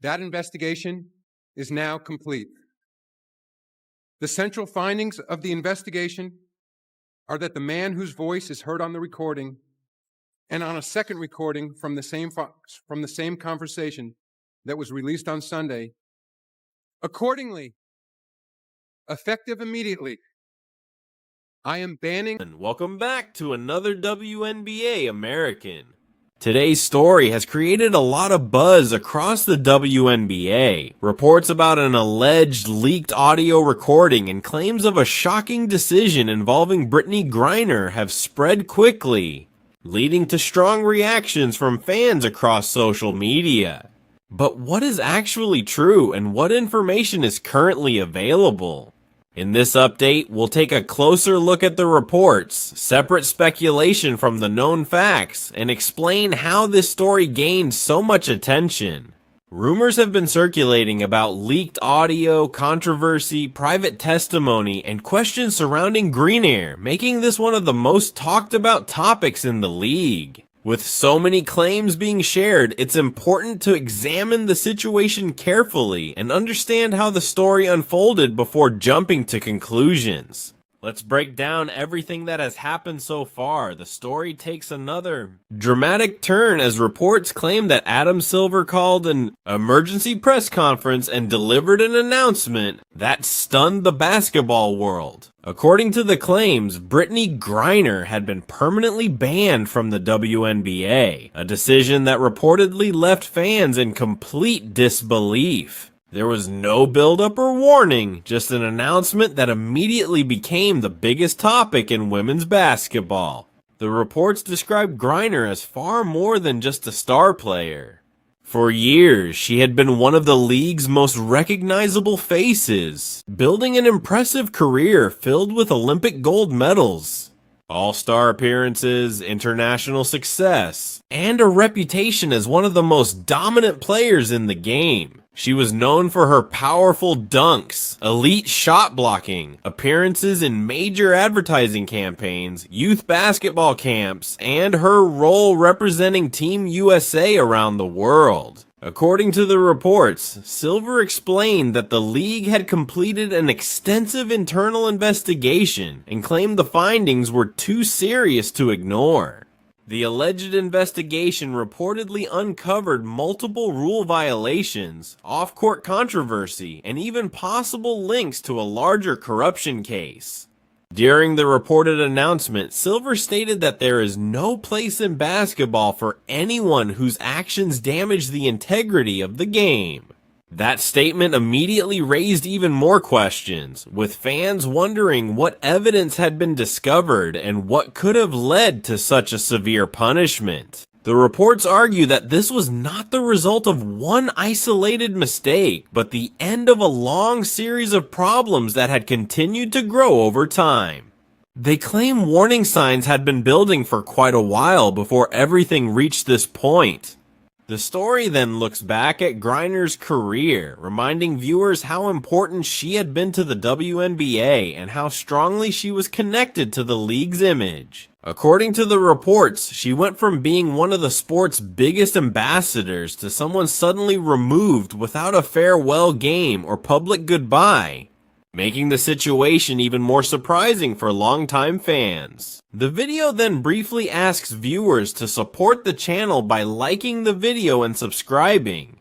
That investigation is now complete. The central findings of the investigation are that the man whose voice is heard on the recording and on a second recording from the same conversation that was released on Sunday, accordingly, effective immediately, I am banning. Welcome back to another WNBA American. Today's story has created a lot of buzz across the WNBA. Reports about an alleged leaked audio recording and claims of a shocking decision involving Brittney Griner have spread quickly, leading to strong reactions from fans across social media. But what is actually true and what information is currently available? In this update, we'll take a closer look at the reports, separate speculation from the known facts, and explain how this story gained so much attention. Rumors have been circulating about leaked audio, controversy, private testimony, and questions surrounding Griner, making this one of the most talked about topics in the league. With so many claims being shared, it's important to examine the situation carefully and understand how the story unfolded before jumping to conclusions. Let's break down everything that has happened so far. The story takes another dramatic turn as reports claim that Adam Silver called an emergency press conference and delivered an announcement that stunned the basketball world. According to the claims, Brittney Griner had been permanently banned from the WNBA, a decision that reportedly left fans in complete disbelief. There was no build-up or warning, just an announcement that immediately became the biggest topic in women's basketball. The reports described Griner as far more than just a star player. For years, she had been one of the league's most recognizable faces, building an impressive career filled with Olympic gold medals, all-star appearances, international success, and a reputation as one of the most dominant players in the game. She was known for her powerful dunks, elite shot blocking, appearances in major advertising campaigns, youth basketball camps, and her role representing Team USA around the world. According to the reports, Silver explained that the league had completed an extensive internal investigation and claimed the findings were too serious to ignore. The alleged investigation reportedly uncovered multiple rule violations, off-court controversy, and even possible links to a larger corruption case. During the reported announcement, Silver stated that there is no place in basketball for anyone whose actions damage the integrity of the game. That statement immediately raised even more questions, with fans wondering what evidence had been discovered and what could have led to such a severe punishment. The reports argue that this was not the result of one isolated mistake, but the end of a long series of problems that had continued to grow over time. They claim warning signs had been building for quite a while before everything reached this point. The story then looks back at Griner's career, reminding viewers how important she had been to the WNBA and how strongly she was connected to the league's image. According to the reports, she went from being one of the sport's biggest ambassadors to someone suddenly removed without a farewell game or public goodbye, making the situation even more surprising for longtime fans. The video then briefly asks viewers to support the channel by liking the video and subscribing,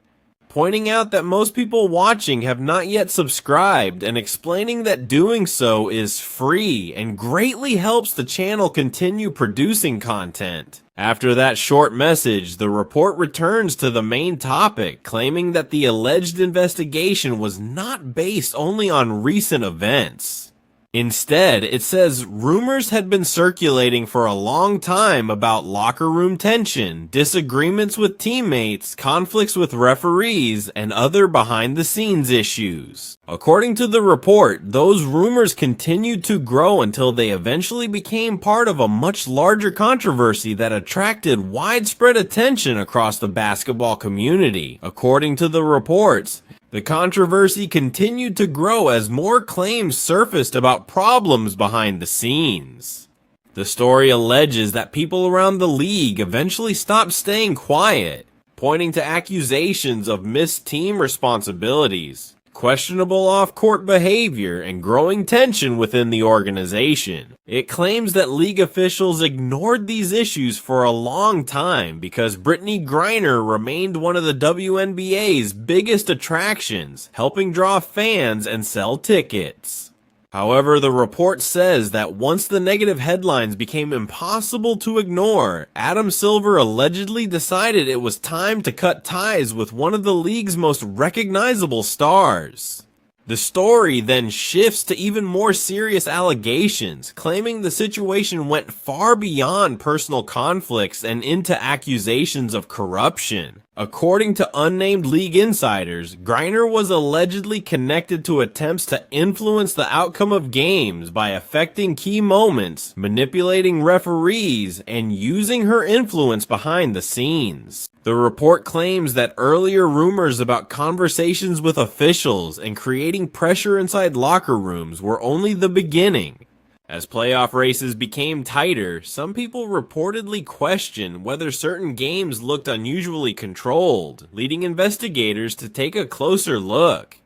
pointing out that most people watching have not yet subscribed and explaining that doing so is free and greatly helps the channel continue producing content. After that short message, the report returns to the main topic, claiming that the alleged investigation was not based only on recent events. Instead, it says rumors had been circulating for a long time about locker room tension, disagreements with teammates, conflicts with referees, and other behind-the-scenes issues. According to the report, those rumors continued to grow until they eventually became part of a much larger controversy that attracted widespread attention across the basketball community. According to the reports, the controversy continued to grow as more claims surfaced about problems behind the scenes. The story alleges that people around the league eventually stopped staying quiet, pointing to accusations of missed team responsibilities, questionable off-court behavior, and growing tension within the organization. It claims that league officials ignored these issues for a long time because Brittney Griner remained one of the WNBA's biggest attractions, helping draw fans and sell tickets. However, the report says that once the negative headlines became impossible to ignore, Adam Silver allegedly decided it was time to cut ties with one of the league's most recognizable stars. The story then shifts to even more serious allegations, claiming the situation went far beyond personal conflicts and into accusations of corruption. According to unnamed league insiders, Griner was allegedly connected to attempts to influence the outcome of games by affecting key moments, manipulating referees, and using her influence behind the scenes. The report claims that earlier rumors about conversations with officials and creating pressure inside locker rooms were only the beginning. As playoff races became tighter, some people reportedly questioned whether certain games looked unusually controlled, leading investigators to take a closer look.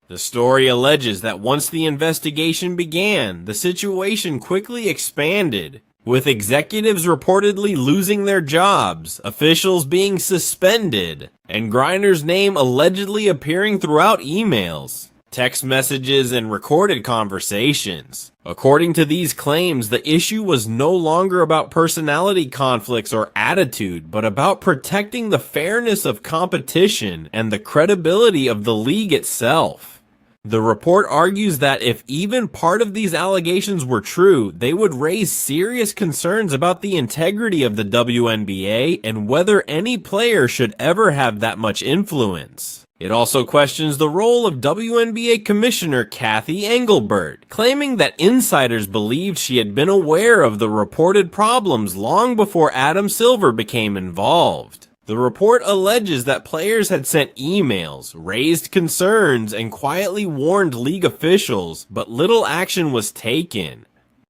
The story alleges that once the investigation began, the situation quickly expanded, with executives reportedly losing their jobs, officials being suspended, and Griner's name allegedly appearing throughout emails, text messages, and recorded conversations. According to these claims, the issue was no longer about personality conflicts or attitude, but about protecting the fairness of competition and the credibility of the league itself. The report argues that if even part of these allegations were true, they would raise serious concerns about the integrity of the WNBA and whether any player should ever have that much influence. It also questions the role of WNBA Commissioner Cathy Engelbert, claiming that insiders believed she had been aware of the reported problems long before Adam Silver became involved. The report alleges that players had sent emails, raised concerns, and quietly warned league officials, but little action was taken.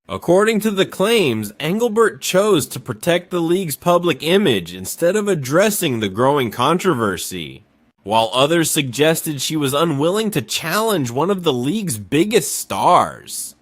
According to the claims, Engelbert chose to protect the league's public image instead of addressing the growing controversy, while others suggested she was unwilling to challenge one of the league's biggest stars.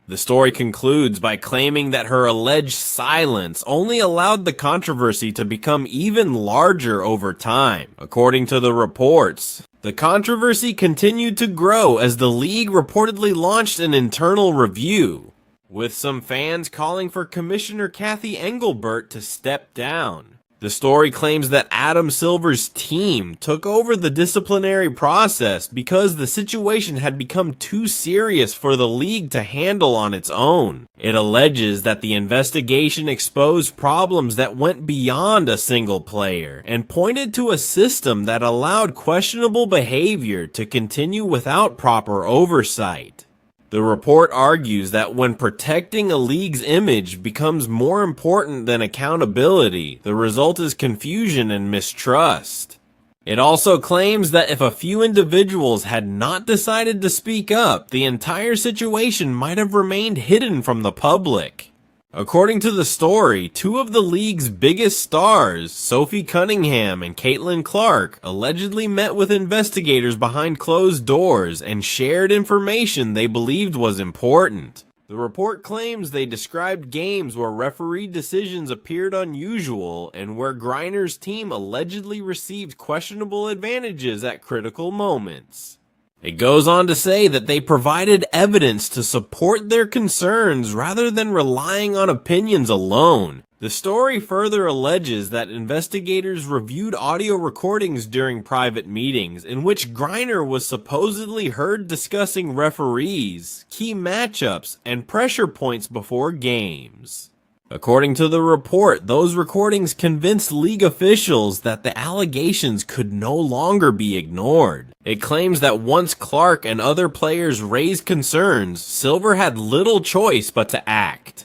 The story concludes by claiming that her alleged silence only allowed the controversy to become even larger over time. According to the reports, the controversy continued to grow as the league reportedly launched an internal review, with some fans calling for Commissioner Cathy Engelbert to step down. The story claims that Adam Silver's team took over the disciplinary process because the situation had become too serious for the league to handle on its own. It alleges that the investigation exposed problems that went beyond a single player and pointed to a system that allowed questionable behavior to continue without proper oversight. The report argues that when protecting a league's image becomes more important than accountability, the result is confusion and mistrust. It also claims that if a few individuals had not decided to speak up, the entire situation might have remained hidden from the public. According to the story, two of the league's biggest stars, Sophie Cunningham and Caitlin Clark, allegedly met with investigators behind closed doors and shared information they believed was important. The report claims they described games where referee decisions appeared unusual and where Griner's team allegedly received questionable advantages at critical moments. It goes on to say that they provided evidence to support their concerns rather than relying on opinions alone. The story further alleges that investigators reviewed audio recordings during private meetings in which Griner was supposedly heard discussing referees, key matchups, and pressure points before games. According to the report, those recordings convinced league officials that the allegations could no longer be ignored. It claims that once Clark and other players raised concerns, Silver had little choice but to act.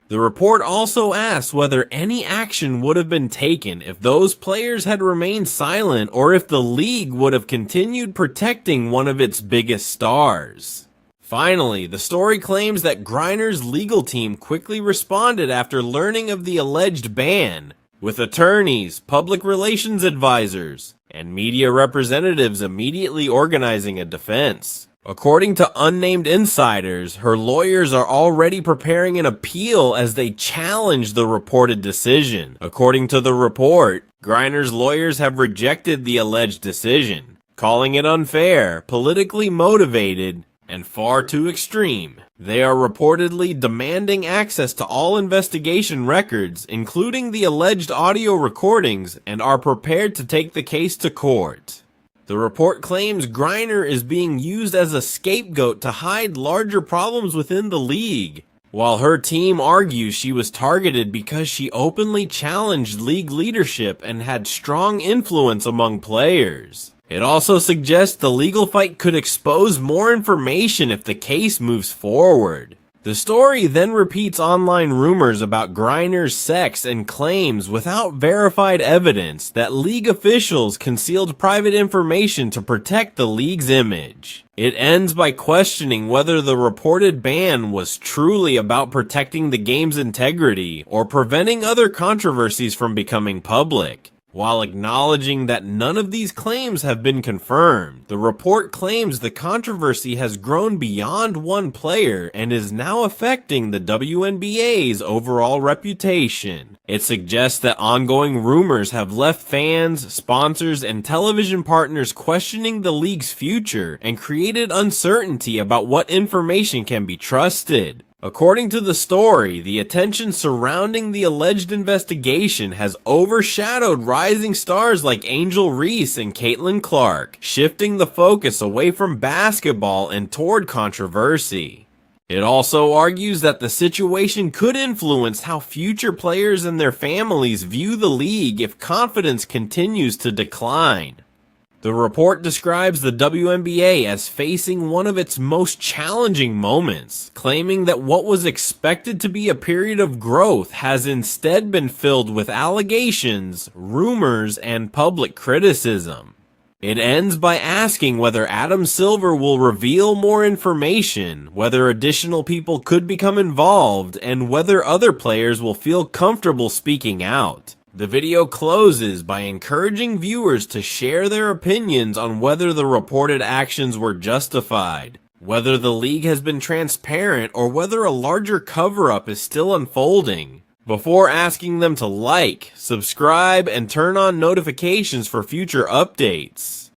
The report also asks whether any action would have been taken if those players had remained silent or if the league would have continued protecting one of its biggest stars. Finally, the story claims that Griner's legal team quickly responded after learning of the alleged ban, with attorneys, public relations advisors, and media representatives immediately organizing a defense. According to unnamed insiders, her lawyers are already preparing an appeal as they challenge the reported decision. According to the report, Griner's lawyers have rejected the alleged decision, calling it unfair, politically motivated, and far too extreme. They are reportedly demanding access to all investigation records, including the alleged audio recordings, and are prepared to take the case to court. The report claims Griner is being used as a scapegoat to hide larger problems within the league, while her team argues she was targeted because she openly challenged league leadership and had strong influence among players. It also suggests the legal fight could expose more information if the case moves forward. The story then repeats online rumors about Griner's sex and claims, without verified evidence, that league officials concealed private information to protect the league's image. It ends by questioning whether the reported ban was truly about protecting the game's integrity or preventing other controversies from becoming public. While acknowledging that none of these claims have been confirmed, the report claims the controversy has grown beyond one player and is now affecting the WNBA's overall reputation. It suggests that ongoing rumors have left fans, sponsors, and television partners questioning the league's future and created uncertainty about what information can be trusted. According to the story, the attention surrounding the alleged investigation has overshadowed rising stars like Angel Reese and Caitlin Clark, shifting the focus away from basketball and toward controversy. It also argues that the situation could influence how future players and their families view the league if confidence continues to decline. The report describes the WNBA as facing one of its most challenging moments, claiming that what was expected to be a period of growth has instead been filled with allegations, rumors, and public criticism. It ends by asking whether Adam Silver will reveal more information, whether additional people could become involved, and whether other players will feel comfortable speaking out. The video closes by encouraging viewers to share their opinions on whether the reported actions were justified, whether the league has been transparent, or whether a larger cover-up is still unfolding, before asking them to like, subscribe, and turn on notifications for future updates.